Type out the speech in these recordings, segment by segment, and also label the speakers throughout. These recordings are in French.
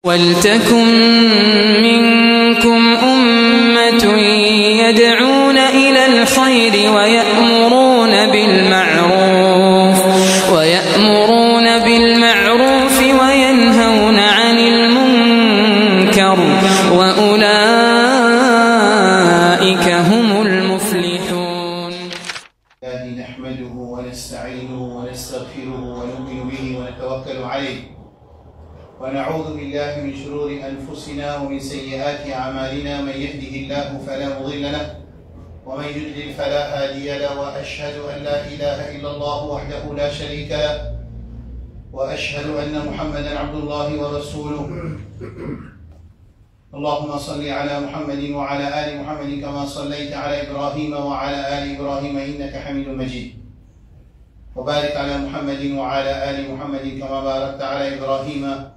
Speaker 1: ولتكن منكم أمة يدعون إلى الخير ويأمرون بالمعروف وينهون عن المنكر وأولئك هم المفلحون.
Speaker 2: نحمده ونستعينه ونستغفره ونؤمن به ونتوكل عليه ونعوذ بالله من شرور أنفسنا ومن سيئات أعمالنا. من يهده الله فلا مضل له ومن يضلل فلا هادي له، وأشهد أن لا إله إلا الله وحده لا شريك له، وأشهد أن محمدا عبد الله ورسوله. اللهم صل على محمد وعلى آل محمد كما صليت على إبراهيم وعلى آل إبراهيم إنك حميد مجيد، وبارك على محمد وعلى آل محمد كما باركت على إبراهيم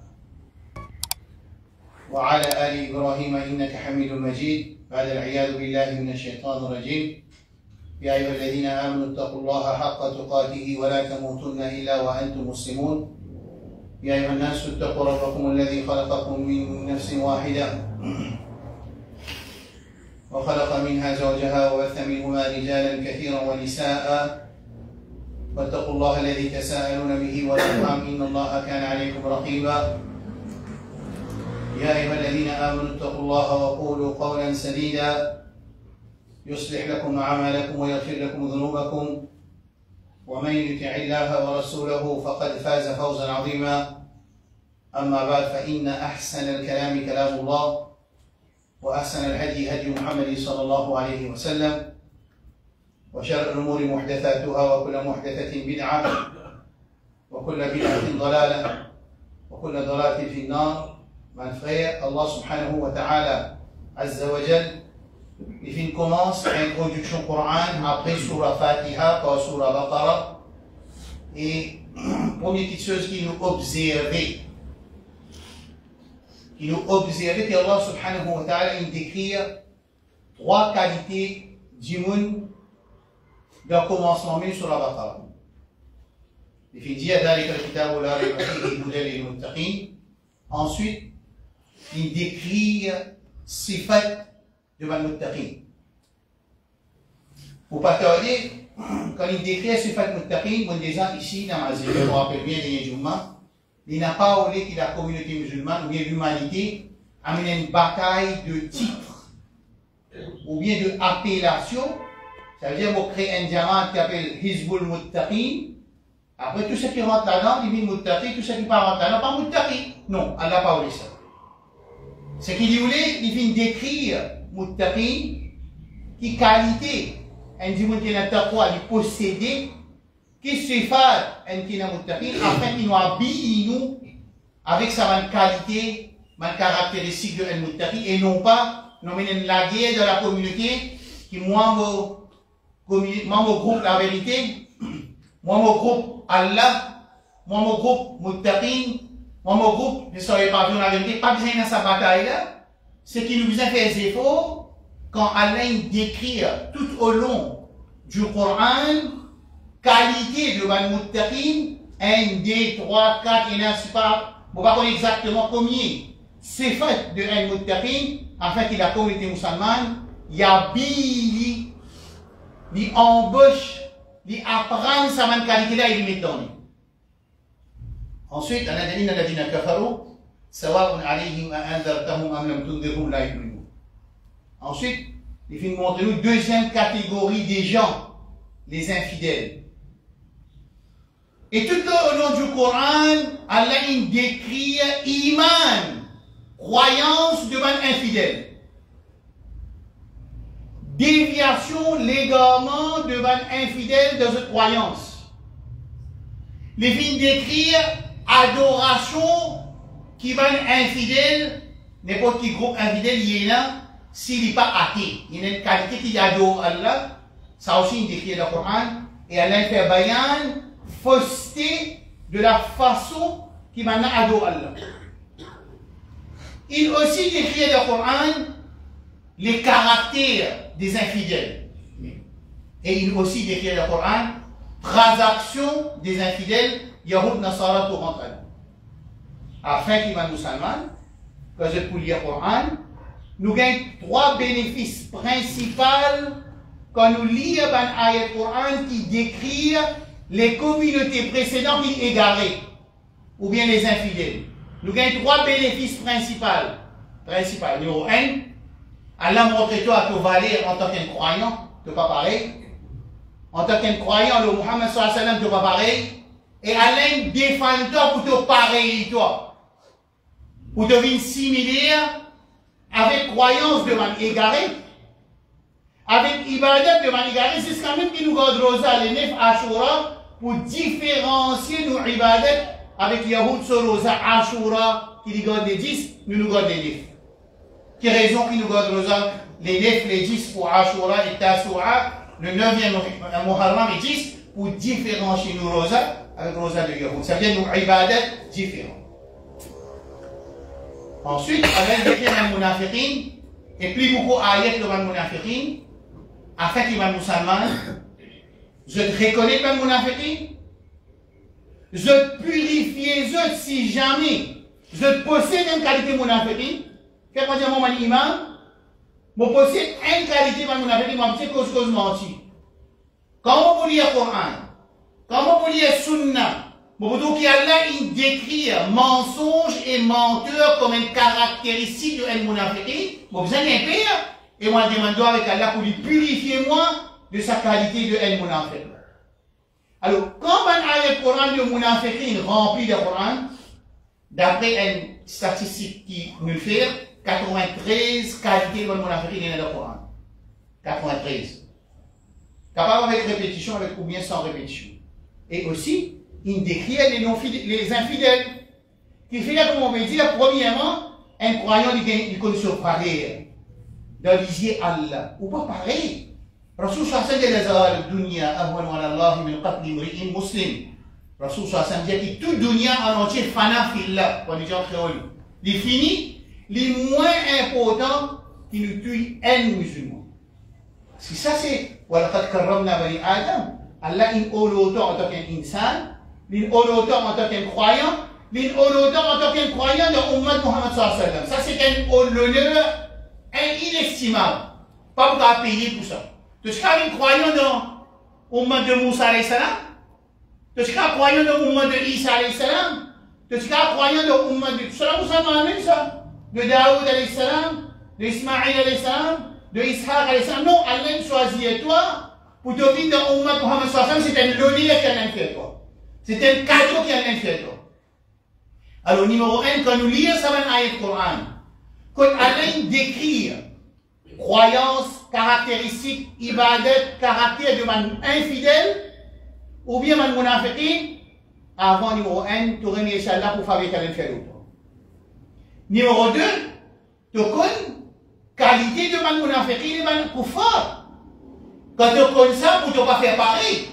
Speaker 2: وعلى آل إبراهيم إنك حميد مجيد. بعد العياذ بالله من الشيطان الرجيم. يا أيها الذين آمنوا اتقوا الله حق تقاته ولا تموتن إلا وأنتم مسلمون. يا أيها الناس اتقوا ربكم الذي خلقكم من نفس واحدة وخلق منها زوجها وبث منهما رجالا كثيرا ونساء، واتقوا الله الذي تساءلون به والأرحام إن الله كان عليكم رقيبا. يا أيها الذين آمنوا اتقوا الله وقولوا قولا سديدا يصلح لكم أعمالكم ويغفر لكم ذنوبكم، ومن يطع الله ورسوله فقد فاز فوزا عظيما. أما بعد، فإن أحسن الكلام كلام الله، وأحسن الهدي هدي محمد صلى الله عليه وسلم، وشر الأمور محدثاتها وكل محدثة بدعة وكل بدعة ضلالة وكل ضلالة في النار. Mon frère, Allah subhanahu wa ta'ala azza wa jal, il commence l'introduction Coran après Surah Fatiha par Surah Baqarah. Et première petite chose qui nous observait que Allah subhanahu wa ta'ala il décrit trois qualités du monde dans le commencement même sur la Baqarah. Il dit ذلك الكتاب لا ريب فيه هدى للمتقين. Ensuite, il décrit sifat de Al-Muttaqin. Pour pas tarder, quand il décrit sifat Muttaqin, on disant ici dans ma zéro, on rappelle bien les Jumma, il n'a pas oublié que la communauté musulmane ou bien l'humanité amène une bataille de titres ou bien de appellation. Ça veut dire qu'on crée un diamant qui s'appelle Hizbul Muttaqin. Après, tout ce qui rentre là-dedans, il dit Muttaqi, tout ce qui ne rentre là-dedans, pas Muttaqi. Non, Allah n'a pas oublié ça. Ce qu'il voulait, il vient décrire Muttaqin, qui qualité, un dimanche qui n'a pas quoi, il posséder, qui se fait un qui n'a Muttaqin, afin qu'il nous habille, nous, avec sa qualité, ma caractéristique de un Muttaqin, et non pas, nous menons la guerre de la communauté, qui moi, mon groupe la vérité, moi, mon groupe Allah, moi, mon groupe Muttaqin, moi, mon groupe ne serait pas venu la vérité, pas besoin dans sa bataille-là. Ce qui nous a fait des efforts, quand Allah décrit tout au long du Coran, qualité de Al Muttaqin, 1, 2, 3, 4, et ainsi pas, on va connaître exactement combien c'est fait de Al Muttaqin, afin que la communauté musulmane, il y a bili, il embauche, il apprend sa même qualité-là et il met dans lui. Ensuite, الذين كفروا سواء عليهم أأنذرتهم أم لم تنذرهم لا يؤمنون. Ensuite, il fait montrer nous deuxième catégorie des gens, les infidèles. Et tout au long du Coran, Allah il décrit iman, croyance devant infidèle, déviation légalement devant infidèle dans cette croyance. Les films décrire adoration qui va infidèle, n'importe qui groupe infidèle, il y en a, s'il n'est pas athée. Il y a une qualité qui adore Allah, ça aussi il décrit dans le Coran, et Allah fait bayan, fausseté de la façon qui maintenant adore Allah. Il aussi décrit dans le Coran les caractères des infidèles. Et il aussi décrit dans le Coran transaction des infidèles, Yahoud Nasara tout rentre. Afin qu'il va musulman, quand je peux lire le Coran, nous gagnons 3 bénéfices principaux quand nous lisons un ayat Coran qui décrit les communautés précédentes qui égarées, ou bien les infidèles. Nous gagnons 3 bénéfices principaux. Numéro 1, Allah montre-toi à te valer en tant qu'un croyant, tu n'es pas pareil. En tant qu'un croyant, le Muhammad sallallahu alayhi wa sallam, tu n'es pas pareil. Et Allah défend-toi pour te pareil, toi. Pour devenir similaire avec croyance de man égaré. Avec ibadat de man égaré, c'est ce quand même qui nous garde Rosa, les 9 Ashura, pour différencier nos ibadat avec Yahoud sur Rosa Ashura, qui nous garde les 10, nous garde les 9. Quelle raison qui nous garde Rosa, les 9, les 10 pour Ashura et Tasura, le 9e Muharram et 10, pour différencier nos Rosa avec Rosa de Yahoud. Ça veut dire nos ibadat différents. Ensuite, avec les munafiqin, et plus beaucoup ayat de munafiqin, afin qu'il va musulman, je te reconnais pas munafiqin, je te purifie, je si jamais, je te possède une qualité munafiqin, qu'est-ce que dire mon imam, je possède une qualité munafiqin, moi je sais cause menti. Comment vous lire le Coran, comment vous lire Sunna, donc Allah il décrit mensonge et menteur comme une caractéristique de El Munafiqin. Bon, vous avez un pire, et moi je demande avec Allah pour lui purifier moi de sa qualité de El Munafiqin. Alors, quand on a le Coran de Munafiqin rempli de Coran, d'après une statistique qui nous fait, 93 qualités de Munafiqin dans le Coran. 93. Capable avec répétition, avec ou bien sans répétition. Et aussi, il décrit les infidèles. Qui fait là, comme on veut dire, premièrement, un croyant il connaît sur pareil. Dans l'isier Allah. Ou pas pareil. Rasul sallallahu alayhi wa sallam dit dunya ahwan ala Allah min qatl imri'in muslim. Rasul sallallahu alayhi wa sallam dit toute dunya en entier fana fillah. Quand les gens créolent. Il finit, les moins importants qui nous tuent un musulman. Si ça c'est walaqad karramna bani Adam. Allah il honore en tant qu'insan. Il honore en tant qu'un croyant, il honore en tant qu'un croyant de Ummah Muhammad sallallahu alayhi wa sallam. Ça c'est un honneur inestimable. Pas pour payer pour ça. Tu es un croyant dans Ummah de Moussa alayhi salam, tu es un croyant dans Ummah de Isa alayhi salam, tu es un croyant dans Ummah de Salam ça, de Daoud alayhi salam, de Ismaïl alayhi salam, de Ishaq alayhi salam. Non, Allah choisit toi pour te vivre dans Ummah Muhammad sallallahu alayhi wa sallam, c'est un honneur qu'Allah fait toi. C'est un cadeau qu'il a fait. Alors, numéro 1, quand nous lisons ça dans l'ayat Coran, quand Allah décrit croyance, caractéristique, ibadat, caractère de man infidèle, ou bien man munafiqin, avant numéro 1, tu remets Inch'Allah pour fabriquer un fait l'autre. Numéro 2, tu connais qualité de man munafiqin et man kuffar. Quand tu connais ça, pour ne pas faire pareil.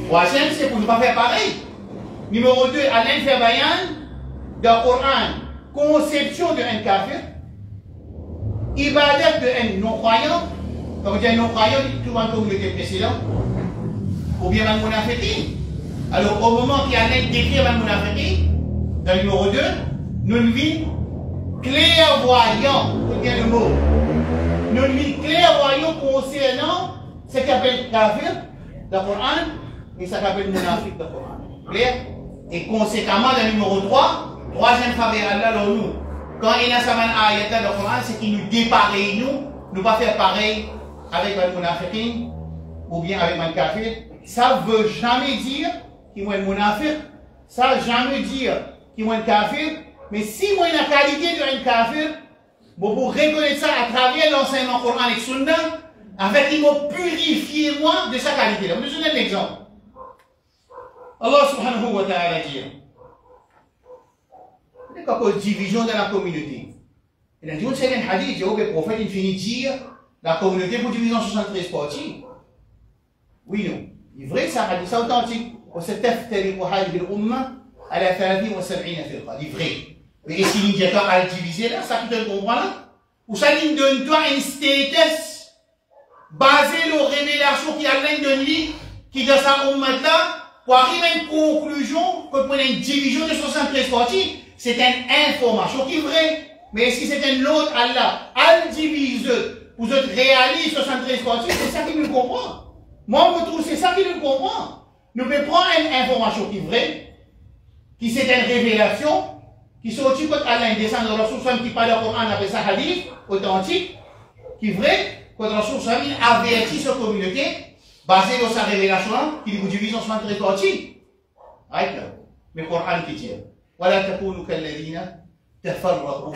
Speaker 2: Troisième, c'est pour ne pas faire pareil. Numéro 2, Allah fait bayan dans le Coran, conception de un kafir, ibadat de un non-croyant, comme dit un non-croyant, tout le monde comme le précédent, ou bien un munafiqin. Alors, au moment qu'il y a un décrit un munafiqin, dans le numéro 2, nous le vîmes clairvoyant, c'est bien le mot. Nous le vîmes clairvoyant concernant ce qu'on appelle kafir dans le Coran. Et ça s'appelle munafiq de Coran. Clair? Et conséquemment, le numéro 3, troisième faveur Allah, nous. Quand il y a ça ayat dans le Coran, c'est qu'il nous dépareille, nous pas faire pareil avec un munafiqin ou bien avec un kafir. Ça ne veut jamais dire qu'il y a un munafiq, ça ne veut jamais dire qu'il y a un kafir, mais si moi, la qualité d'un kafir, vous reconnaître ça à travers l'enseignement Coran et Sunna, avec qu'il m'a purifié moi de sa qualité. Je vous donne un exemple. Allah subhanahu wa ta'ala dit, il y a une division dans la communauté. Il a dit, c'est un hadith, le prophète il finit de dire, la communauté pour diviser en 73 parties. Oui, non. Il est vrai que c'est un hadith authentique. وستفترق هذه الأمة على 73 فرقة. Il est vrai. Mais est-ce qu'il dit à le diviser là, ça tu te comprends là? Ou ça il donne toi un status basé sur la révélation qui a l'un de lui, qui dans sa ummah là, pour arriver à une conclusion que pour une division de 73 parties, c'est une information qui est vraie. Mais est-ce que c'est un autre Allah? Al divise, vous êtes réaliste 73 parties, c'est ça qui nous comprend. Moi, je trouve c'est ça qui nous comprend. Nous pouvons prendre une information qui est vraie, qui c'est une révélation, qui sortit quand Allah descend dans la source qui parle du Coran, on appelle ça hadith, authentique, qui est vrai, quand la source avertit sa communauté, basée sur sa révélation, qui vous divise en 73 parties. Mais le Coran qui dit, ولا تكونوا كالذين تفرقوا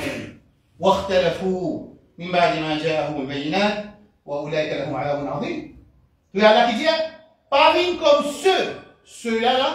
Speaker 2: واختلفوا من بعد ما جاءهم البينات وأولئك لهم عذاب عظيم. Tu as là qui dit, parmi comme ceux-là,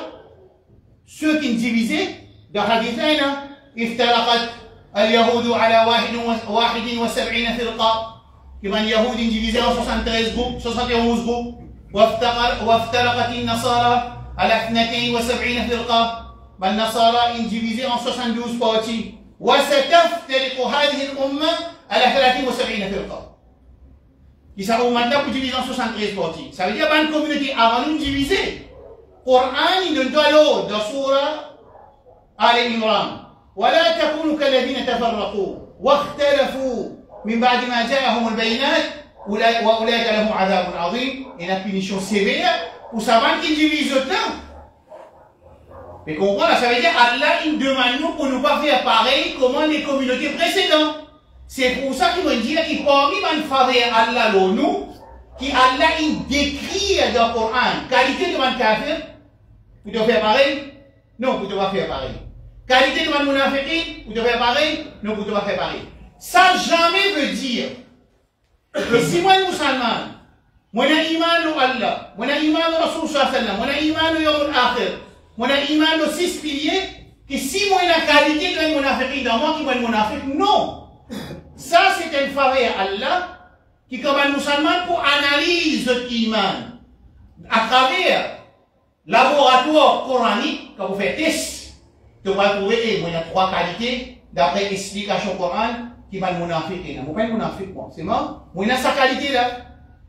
Speaker 2: ceux qui divisaient, dans Hadithaina, افترقت اليهود على 71 فرقة. كما اليهود divisés en 73 groupes, 71 groupes. وافترقت النصارى على 72 فرقة. والنصارى divisés en 72 parties. وستفترق هذه الأمة على 73 فرقة. Qui sont maintenant divisés en 73 parties. Ça veut dire qu'il y a une communauté avant nous divisée. Coran, il donne l'eau dans Surah Al-Imran. ولا تكونوا كالذين تفرقوا واختلفوا من بعد ما جاءهم البينات وأولئك لهم عذاب عظيم. Et la punition sévère pour savoir qui divise autant. Mais comprendre, ça veut dire Allah il demande nous pour ne pas faire pareil comme les communautés précédentes. C'est pour ça qu'il me dit qu'il parmi man faveur Allah nous, qui Allah il décrit dans le Coran qualité de man kafir, vous devez faire pareil? Non, vous devez pas faire pareil. Qualité de man munafiqin, vous devez faire pareil? Non, vous devez pas faire pareil. Ça jamais veut dire que si moi musulman, moi j'ai iman au Allah, moi j'ai iman au Rasul sallallahu alayhi wa sallam, moi j'ai iman au Yawm al-Akhir, moi j'ai iman aux 6 piliers, que si moi j'ai la qualité de munafiqin dans moi qui moi munafiq, non. Ça, c'est une faveur à Allah qui, comme un musulman, pour analyser notre iman à travers laboratoire coranique, quand vous faites test, vous allez trouver il y a 3 qualités d'après l'explication Coran qui va le munafiq. Vous ne pouvez pas le munafiq, c'est mort. Vous avez sa qualité là.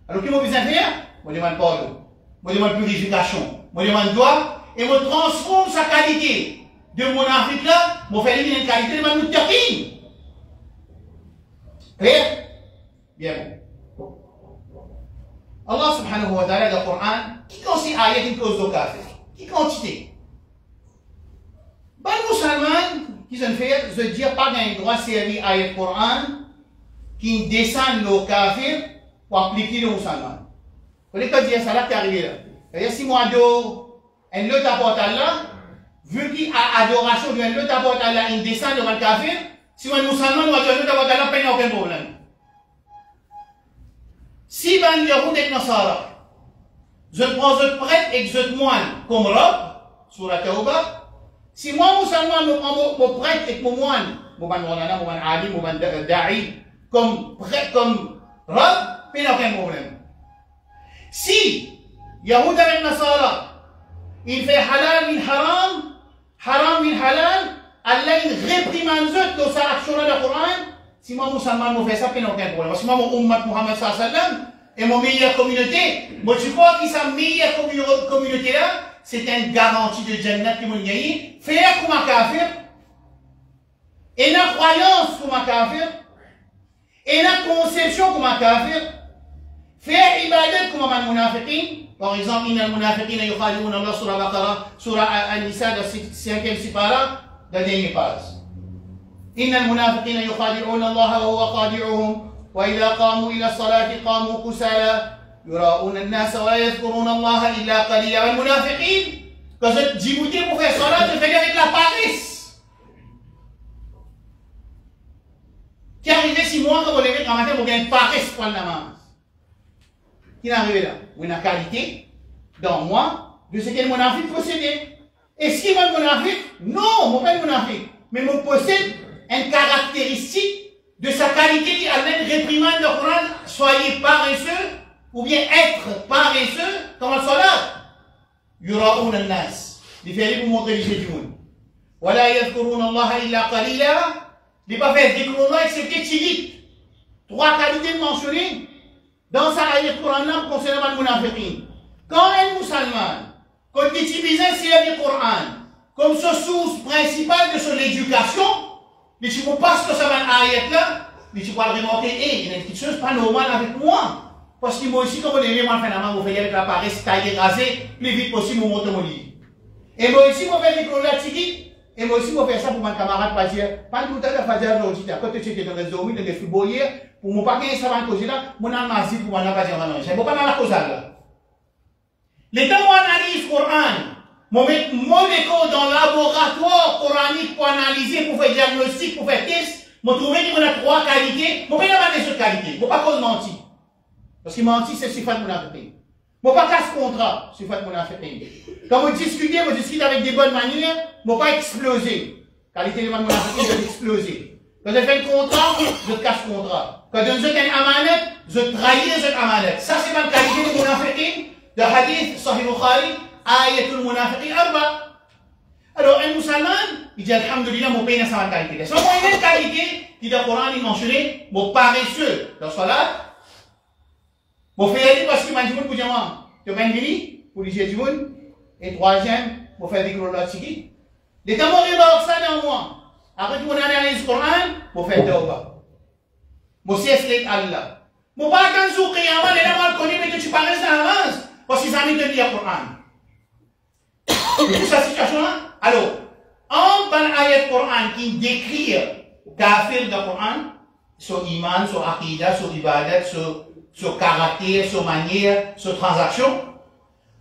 Speaker 2: Alors, qu'est-ce que vous besoin faire? Vous demandez pardon, vous demandez purification, vous demandez droit, et vous transformez sa qualité de munafiq là, vous faites une qualité de muttaqin. Clair? Bien bon. Allah subhanahu wa ta'ala dans le Coran, qui considère ayat une cause de kafir? Qui quantité? Ben, les musulmans, qui sont fait, je dire pas d'un droit servir ayat du Coran, qui descend le kafir pour appliquer le musulman. Vous voulez pas dire ça là qui est arrivé là? C'est-à-dire, si moi adore un autre apporte Allah, vu qu'il a adoration d'un autre apporte Allah, il descend devant le kafir, si un musulman doit dire que Allah n'a aucun problème. Si ben Yahoud et Nasara, je prends votre prêtre et votre moine comme robe, sur la Tauba, si moi musulman me prends mon prêtre et mon moine, mon moulana, mon ali, mon da'i, comme prêtre, comme robe, il n'y a aucun problème. Si Yahoud et Nasara, il fait halal min haram, haram min halal, Allah il réprimande dans sa action dans le Coran. Si moi musulman me fait ça, il n'y a aucun problème. Si moi mon ummat Muhammad sallallahu alayhi wa sallam et mon meilleure communauté, moi tu crois que sa meilleure communauté là, c'est une garantie de Jannat qui m'a gagné. Faire comme un kafir, et la croyance comme un kafir, et la conception comme un kafir, faire ibadat comme un munafiqin. Par exemple, il y a des munafiqin yukhadi'una Allah sur Al-Baqarah, sur An-Nisa, dans 5e sipara. La dernière phrase. إن المنافقين يخادعون الله وهو خادعهم وإذا قاموا إلى الصلاة قاموا كسالى يراؤون الناس ولا يذكرون الله إلا قليلا. والمنافقين quand je dis vous dire pour faire salat, je fais avec la paresse. Qui est arrivé si moi quand vous levez quand matin vous avez une paresse pour la namaz. Qui est arrivé là? Vous avez une qualité dans moi de ce qu'est le munafiq possédé. Est-ce qu'il est munafiq? Non, mon père est munafiq. Mais mon possède une caractéristique de sa qualité qui amène réprimande le Coran. Soyez paresseux, ou bien être paresseux, comme le salat. Yura'un al-nas. Il fait pour montrer les du monde. Wala yadhkuruna Allah illa qalila. Il pas fait dhikrullah excepté tigit. 3 qualités mentionnées dans sa ayat Coran concernant le munafiqin. Quand un musulman, quand il utilise le Coran, comme ce source principale de l'éducation, mais tu ne passes que ça va ayat là, mais tu vas remarquer, il y a quelque chose pas normal avec moi. Parce que moi aussi, comme on est moi, finalement, je vais avec la paresse, tailler, raser, plus vite possible, mon monte mon lit. Et moi aussi, je vais faire des tigui, et moi aussi, je vais faire ça pour mon camarade, pas dire, pas tout à l'heure, pas dire, aujourd'hui, quand tu étais dans les dormir, dans les footballs hier, pour mon paquet, ça va causer là, mon âme m'a dit pour mon pas dire, non, je ne vais pas dans la cause là. Les temps où on analyse le Coran, mon école dans le laboratoire coranique pour analyser, pour faire diagnostic, pour faire test, je trouve qu'il y a 3 qualités, je ne vais pas avoir des autres qualités, je ne vais pas cause mentir. Parce que mentir, c'est sifat mon affaire. Je ne vais pas casse contrat, sifat mon affaire. Quand vous discutez avec des bonnes manières, je ne vais pas exploser. Qualité de mon affaire, je vais exploser. Quand je fais un contrat, je casse contrat. Quand je fais un amanet, je trahis cette amanet. Ça, c'est ma qualité de mon affaire. Le hadith, Sahih Bukhari, ayatul munafiqin arba. Alors, un musulman, il dit, alhamdulillah, mon pays n'a pas de qualité. C'est une même qualité qui, dans le Coran, il mentionne, mon paresseux. Dans ce là, mon frère, parce qu'il m'a dit, pour dire, moi, tu as venu, pour dire, du monde. Et troisième, mon frère, dit, que tigui. Les temps, on remarque ça dans moi. Après que mon analyse le Coran, mon frère, tauba. Mon c'est Allah. Mon pas attendre sur Qiyamah, les gens le connaissent, mais tu parles en avance. Parce qu'ils ont mis de lire le Coran. Pour cette situation-là, alors, en ban ayat Coran qui décrit kafir de Coran, sur iman, sur aqidah, sur ibadat, sur caractère, sur manière, sur transaction,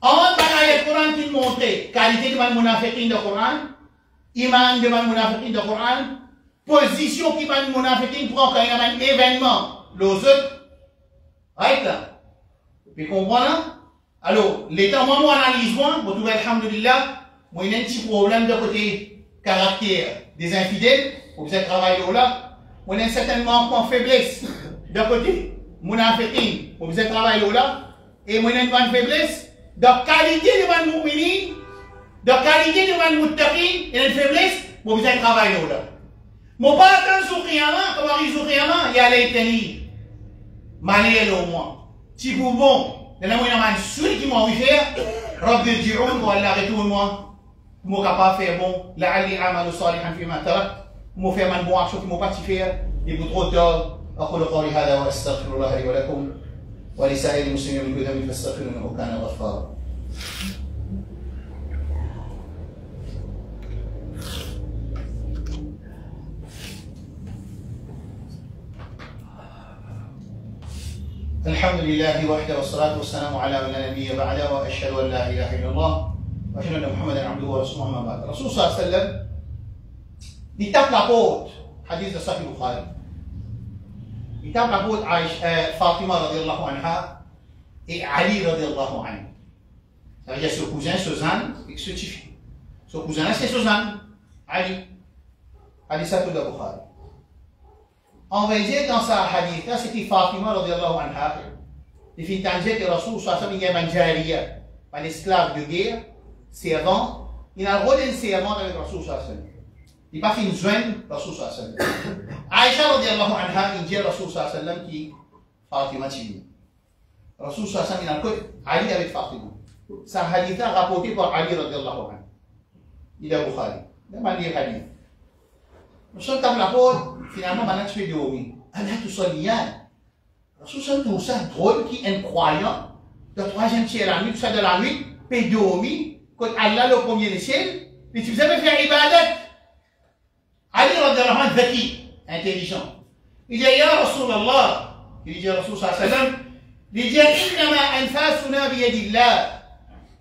Speaker 2: en ban ayat Coran qui montre qualité de man munafiqin de Coran, iman de man munafiqin de Coran, position qui man munafiqin prend quand il y a un événement, l'autre, right là, puis comprendre là? Alors, l'état, moi, analyse, moi, vous trouvez, alhamdulillah, moi, il y a un petit problème de côté caractère des infidèles, vous êtes travaillé là, moi, il y a un certain manquement faiblesse de côté, mon affaire, vous êtes travaillé là, et moi, il y a une grande faiblesse de qualité de mon moumini, de qualité de mon muttaqin, et une faiblesse, vous êtes travaillé là. Mon pas attendre sur rien, comment il joue rien, il y a les tenir, mané au moins, si vous bon. لأنه وين ما نسوي كي ما ويفير رب يرجعون ولا رتون مو capable faire bon لعلي أعمل صالحا فيما ترك مو faire man bon action qui مو pas faire et vous trop tard أقول قولي هذا وأستغفر الله لي ولكم ولسائر المسلمين من كل ذنب فاستغفروه إنه كان غفارا. الحمد لله وحده والصلاة والسلام على من لا نبي بعده وأشهد أن لا إله إلا الله وأشهد أن محمدا عبده ورسوله أما بعد. الرسول صلى الله عليه وسلم il tape la porte, hadith de Sahih Bukhari. Il tape la porte Fatima radiallahu anha et Ali radiallahu anhu. Ça veut dire ce cousin, Suzanne, et ce petit. Ce cousin-là, c'est Suzanne, Ali. Hadith de Bukhari. On va dire dans sa hadith, là, c'était Fatima radiallahu anha. Il fit tangier que Rasul sallallahu alayhi wa sallam, il y a un jariya, un esclave de guerre, servant. Il a le rôle d'un servant avec Rasul sallallahu alayhi wa sallam. Il n'a pas fait une jointe Rasul sallallahu alayhi wa sallam. Aïcha radiallahu anha, il dit Rasul sallallahu alayhi wa sallam qui Fatima tibia. Rasul sallallahu alayhi wa sallam, il a le code Ali avec Fatima. Sa hadith a rapporté par Ali radiallahu anha. Il est Bukhari. Il a dit hadith. Nous sommes dans la porte, finalement, maintenant tu fais dormir. Allah tout seul lien. Rasul tout ça drôle qui est incroyant. Le troisième tiers de la nuit, tout ça de la nuit, peut dormir. Quand Allah le premier des ciels, mais tu faisais faire ibadat. Ali radiallahu anhu zaki, intelligent. Il dit ya Rasulallah, il dit Rasul sallallahu alayhi wa sallam, il dit innama anfasuna biyadillah.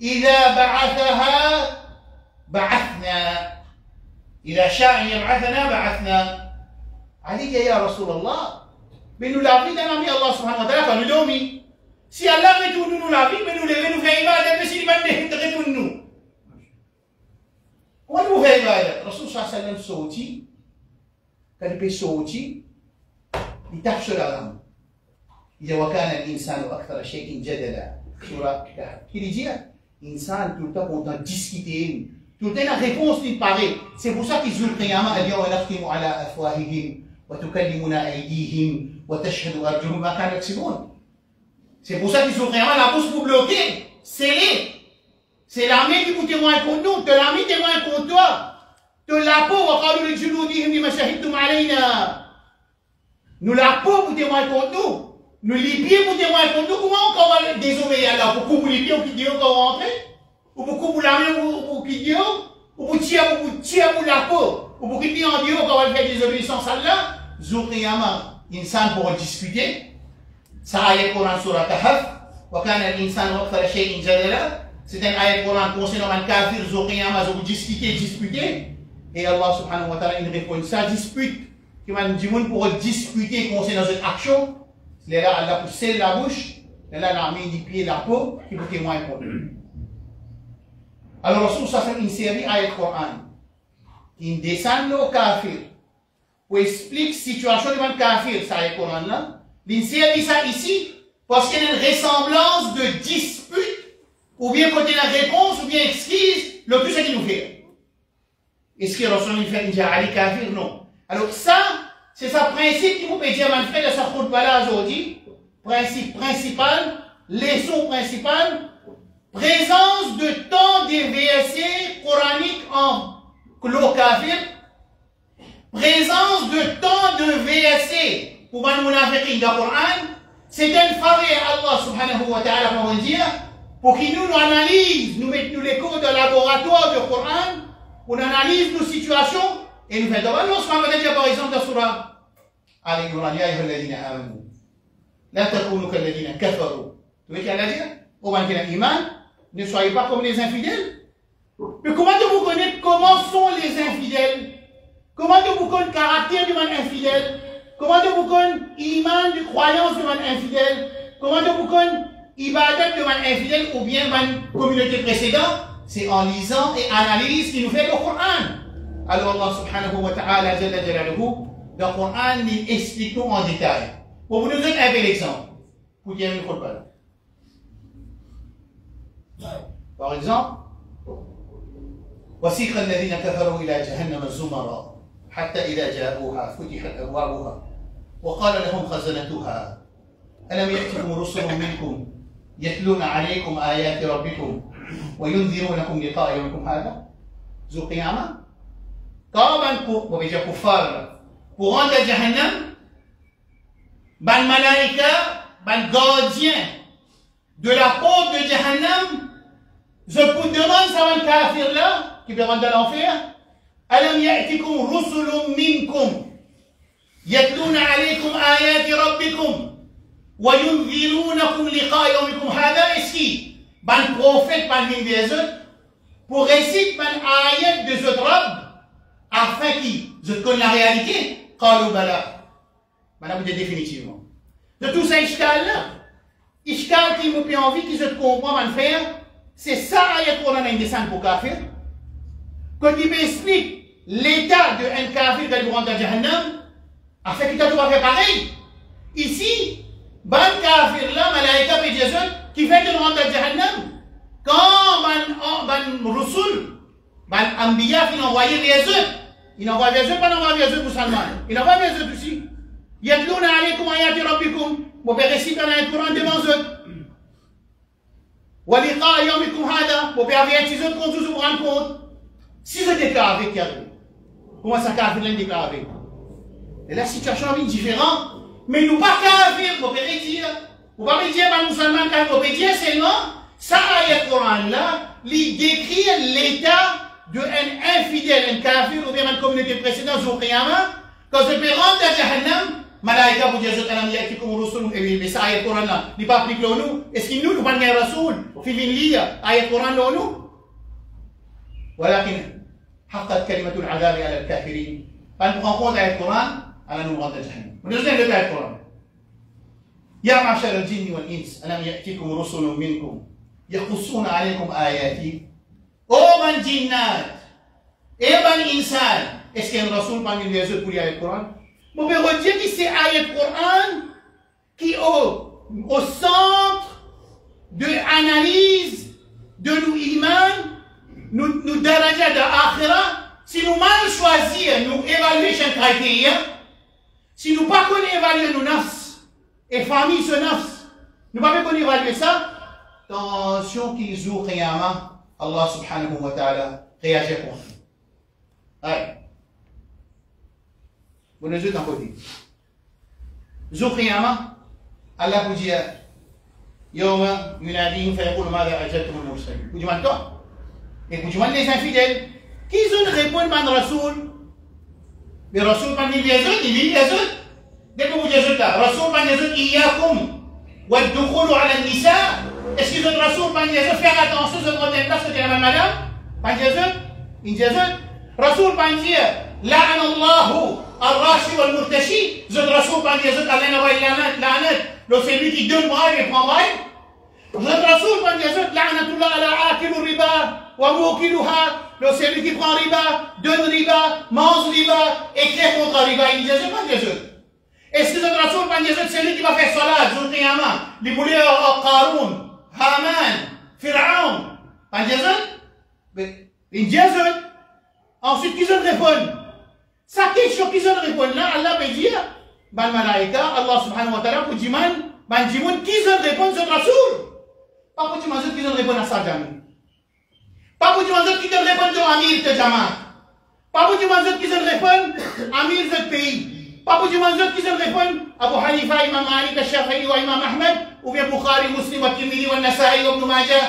Speaker 2: إذا بعثها بعثنا إذا شاء يبعثنا بعثنا. عليك يا رسول الله mais nous la vie d'un ami Allah subhanahu wa ta'ala quand nous dormons. Si Allah retourne nous la vie, mais nous devons nous faire ibadat, mais s'il va nous retourne nous. On va nous faire ibadat. Rasul sallallahu alayhi wa sallam sorti, quand il peut sortir, il tape sur la rame. Il dit وكان الإنسان أكثر شيء جدلا. Surah Kahf. Il dit l'insan tout le temps content discuter. Tout le temps la réponse lui paraît. C'est pour ça qu'ils ont le qiyamah اليوم نختم على أفواههم وتكلمنا أيديهم وتشهد أرجلهم ما كانوا يكسبون. C'est pour ça qu'ils ont le qiyamah la bouche pour bloquer, sceller. C'est l'armée qui vous témoigne contre nous. L'armée témoigne contre toi. La peau, nous la peau vous témoigne contre nous. Nous les pieds vous témoignent contre nous. Comment on va désobéir là? Pour couper les pieds ou qui dit qu'on va rentrer? Ou pour couper l'armée ou qui dit? Ou pour tirer la peau? Ou pour qui dit en Dieu qu'on va faire désobéissance à Allah? Zoukiyama, insan pour discuter. Ça a été Coran sur la Kahf. Wakana l'insan wa fara shay'in jadala. C'est un ayat Coran concernant un kafir, Zoukiyama, vous discuter. Et Allah subhanahu wa ta'ala, il répond ça, dispute. Qui m'a dit, pour discuter concernant cette action, c'est là, Allah pousse la bouche, là, la main du pied, la peau, qui vous témoigne pour lui. Alors, Rasul ça fait une série ayat Coran, qui descend au kafir, pour expliquer la situation de kafir, ça ayat Coran là. Il série ça ici, parce qu'il y a une ressemblance de dispute, ou bien côté la réponse, ou bien excuse, le plus ce qu'il nous fait. Est-ce que Rasul fait une ja'ali kafir? Non. Alors ça, c'est ça principe qui vous peut dire, mon frère, de sa khutba là aujourd'hui. Principe principal, leçon principale, présence de temps des versets coraniques en clos kafir, présence de temps de versets pour les munafiqin dans le Coran, c'est un faveur Allah subhanahu wa ta'ala pour dire, pour qu'il nous analyse, nous mettons les cours de laboratoire du Coran, on analyse nos situations et nous faisons d'abord, on va dire par exemple dans la surah Al-Imran, ya ayyuha alladhina amanu, la takunu kalladhina kafaru. Vous voyez qu'elle a dit, au moment qu'il y a l'iman, ne soyez pas comme les infidèles. Mais comment vous connaissez comment sont les infidèles? Comment vous connaissez le caractère du man infidèle? Comment vous connaissez l'iman de croyance du man infidèle? Comment vous connaissez l'ibadat du man infidèle ou bien man communauté précédente? C'est en lisant et analyse qui nous fait le Coran. Alors Allah subhanahu wa ta'ala, dans le Coran, il explique nous en détail. Pour vous donner un bel exemple, pour dire une khutbah. Par exemple, وسيق الذين كفروا إلى جهنم زمرا حتى إذا جاءوها فتحت أبوابها وقال لهم خزنتها ألم يأتكم رسل منكم يتلون عليكم آيات ربكم وينذرونكم لقاء يومكم هذا ذو القيامة. Pour rendre à Jahannam, ban malaika, ban gardien de la porte de Jahannam, je vous demande ça, un kafir là, qui peut rendre à l'enfer, alam ya'tikum rusulun minkum, yatluna alaykum ayati rabbikum, wa yunzirunakum liqa yawmikum hada. Ici, ban prophète, ban min des autres, pour réciter ban ayat de ce Rabb, afin qu'ils connaissent la réalité. Qalu bala. Madame, définitivement. De tout ça, Ishkal là, Ishkal qui me fait envie, qui se comprend, man frère, c'est ça, ayat qu'on a une descente pour kafir. Quand il m'explique l'état d'un kafir dans le courant de Jahannam, afin qu'il t'a tout faire pareil. Ici, ban kafir là, malaika et Jésus, qui fait de courant de Jahannam, quand ban Rusul, ban Ambiya, qui envoyé les autres, il envoie les autres, pas envoie les autres musulmans, il envoie les autres aussi. Yatlouna alaykum ayati rabbikum, vous pouvez réciter dans le Coran devant eux. Wa liqa yawmikum hada, vous pouvez avertir les autres contre vous rendre compte. Si je déclare avec Yahweh, comment ça kafir l'un déclare avec? Et la situation est différente, mais nous pas kafir, vous pouvez dire. Vous pouvez dire, bah, musulman, vous pouvez dire seulement, ça ayat Coran là, il décrit l'état d'un infidèle, un kafir, ou bien une communauté précédente, au Qiyamah, quand je peux rentrer à Jahannam, malaika pour dire, je t'en ai dit, comme Rasul, et mais ça, ayat Coran là, il n'est pas appliqué à nous. Est-ce qu'il nous, nous parlons de Rasul, Fivin Liya, ayat Coran là, nous? ولكن حقت كلمة العذاب على الكافرين. فأنت تقول آية القرآن على نور جهنم. ونزل لك آية القرآن. يا معشر الجن والإنس ألم يأتيكم رسل منكم يقصون عليكم آياتي. أو من جنات et من إنسان. Est-ce qu'il y a un Rasoul parmi les autres pour l'ayat Coran? Vous pouvez redire que c'est ayat Coran qui au centre de l'analyse de nos imams, nous daraja de akhira. Si nous mal choisir, nous évaluer chaque critère, si nous pas connaissons évaluer nos nafs et famille ce nafs, nous pas connaissons évaluer ça, attention qu'ils ont rien, Allah subhanahu wa ta'ala réagit pour nous. Allez. Vous nous êtes en côté. Jour Qiyamah, Allah vous dit يوم يناديهم فيقول ماذا أجبتم المرسلين. Vous demandez quoi? Et vous demandez les infidèles. Qui ont répondu man Rasoul? Mais Rasoul man les autres, il dit les autres. Dès que vous dites là, Rasoul man les autres, Iyakum, wa dukhulu ala nisa. Est-ce qu'ils ont Rasoul man les autres? Faire attention aux autres thèmes là, ce que la madame? Man les autres? Il dit les autres. Rasoul man dit, la'an Allahu al-rashi wal-murtashi. Zod Rasoul man les autres, Allah n'a pas la'anat. Donc c'est lui qui donne braille et prend braille. Zod Rasoul man les autres, la'anatullah ala akilu riba wa mukiluha. Donc c'est lui qui prend riba, donne riba, mange riba, éclaire contre riba. Il dit les autres, pas les autres. Est-ce que Zod Rasoul man les autres, c'est lui qui va faire salat, Zod Qiyamah, les boulets Qaroun, Haman, Pharaon. Pas les autres? Il dit les autres. Ensuite, qu'ils ont répondu. Sa question qu'ils ont répondu là, Allah peut dire, ban malaika, Allah subhanahu wa ta'ala, pour dire, ban dimoun, qu'ils ont répondu Zod Rasoul. Pas pour dire qu'ils ont répondu à ça, jamais. Pas pour dire qu'ils ont répondu à Amir de Jamaat. Pas pour dire qu'ils ont répondu à Amir de pays. Pas pour dire qu'ils ont répondu à Abu Hanifa, Imam Malik, Shafi'i ou Imam Ahmed, ou bien Bukhari, Muslim, Tirmidhi, Nasa'i ou Ibn Majah.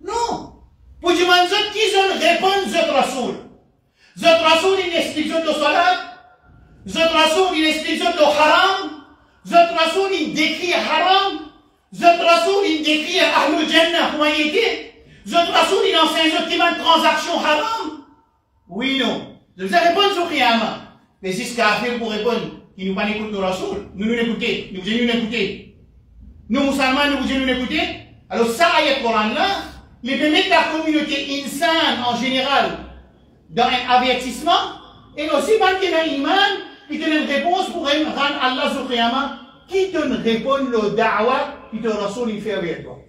Speaker 2: Non. Pour dire qu'ils ont répondu Zod Rasoul. Zod Rasoul, il explique le salat. Zod Rasoul, il explique le haram. Zod Rasoul, il décrit haram. Zod Rasoul, il décrit Ahlul Jannah, comment il était. Zod Rasoul, il enseigne qui va une transaction haram. Oui, non. Je vous ai répondu sur Qiyamah. Mais si ce qu'il a fait pour répondre, qui nous pas écouter nos Rasoul, nous l'écouter, nous voulons nous écouter. Nous, musulmans, nous voulons nous écouter. Alors, ça, ayat Coran là, il peut mettre la communauté insane en général dans un avertissement, et aussi, quand il y a un iman, il donne une réponse pour rendre Allah sur Qiyamah, qui donne réponse le da'wah, qui te Rasoul, il fait avec toi.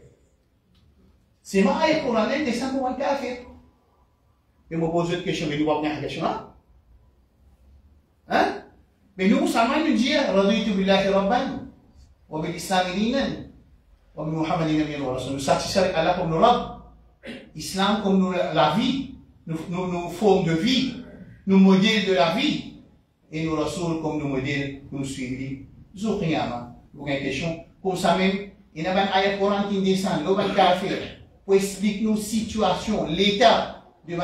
Speaker 2: C'est ma ayat Coran là, c'est ça pour un kafir. Et me pose une question, mais nous pas une question là. Hein? Mais nous, musulmans, nous disons, Raditu billahi rabban, wa bil islami dinan, wa bi Muhammadin nabiyyan wa rasul. Nous satisfaisons Allah comme nos rabbes. Islam comme la vie, nos formes de vie, nos modèles de la vie, et nos rasoul comme nos modèles que nous suivons. Zouk Qiyamah, vous avez une question. Comme ça même, il y a un ayat Coran qui descend, l'Oban Kafir, pour expliquer nos situations, l'état de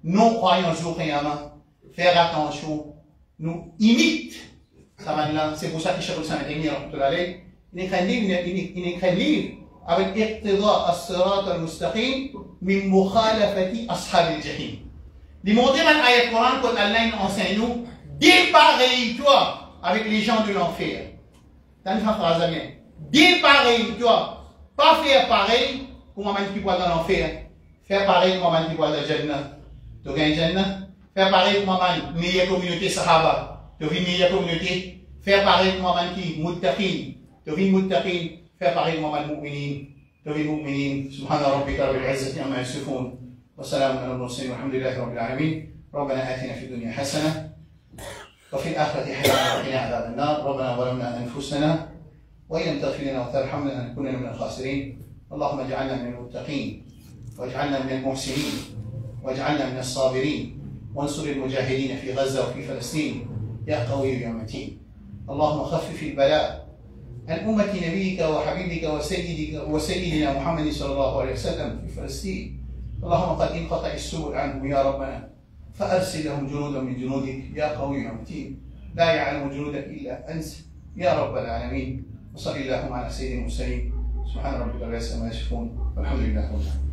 Speaker 2: non-croyants Zouk Qiyamah. Faire attention, nous imite. C'est pour ça que Cheikh Al-Islam il écrit un livre avec Iqtida as-sirat al-mustaqim min mukhalafati ashab al-jahim. Il montre dans l'ayat Coran que Allah enseigne nous, dépareille-toi avec les gens de l'enfer. T'as une phrase bien. Dépareille-toi. Pas faire pareil pour moi qui voit dans l'enfer. Faire pareil pour moi qui voit dans le Jannah. Tu gagnes Jannah. Faire pareil pour moi meilleure communauté Sahaba. Tu vis meilleure communauté. Faire pareil pour moi qui muttaqin. Tu vis muttaqin. Faire pareil pour moi mu'minin. Tu vis mu'minin. Subhana rabbika rabbil izzati amma yasifun. Wa salamun ala al-mursalin walhamdulillahi rabbil alamin. ربنا آتنا في الدنيا حسنة وفي الآخرة حسنة وقنا عذاب النار. ربنا ظلمنا أنفسنا وإن لم تغفر لنا وترحمنا لنكونن من الخاسرين. اللهم اجعلنا من المتقين واجعلنا من المحسنين واجعلنا من الصابرين وانصر المجاهدين في غزة وفي فلسطين يا قوي يا متين. اللهم خفف البلاء عن أمة نبيك وحبيبك وسيدنا محمد صلى الله عليه وسلم في فلسطين. اللهم قد انقطع السبل عنهم يا ربنا فأرسل لهم جنودا من جنودك يا قوي يا متين. لا يعلم جنودك إلا أنت يا رب العالمين. وصل اللهم على سيد المرسلين. سبحان ربك رب العزة عما يصفون والحمد لله رب العالمين.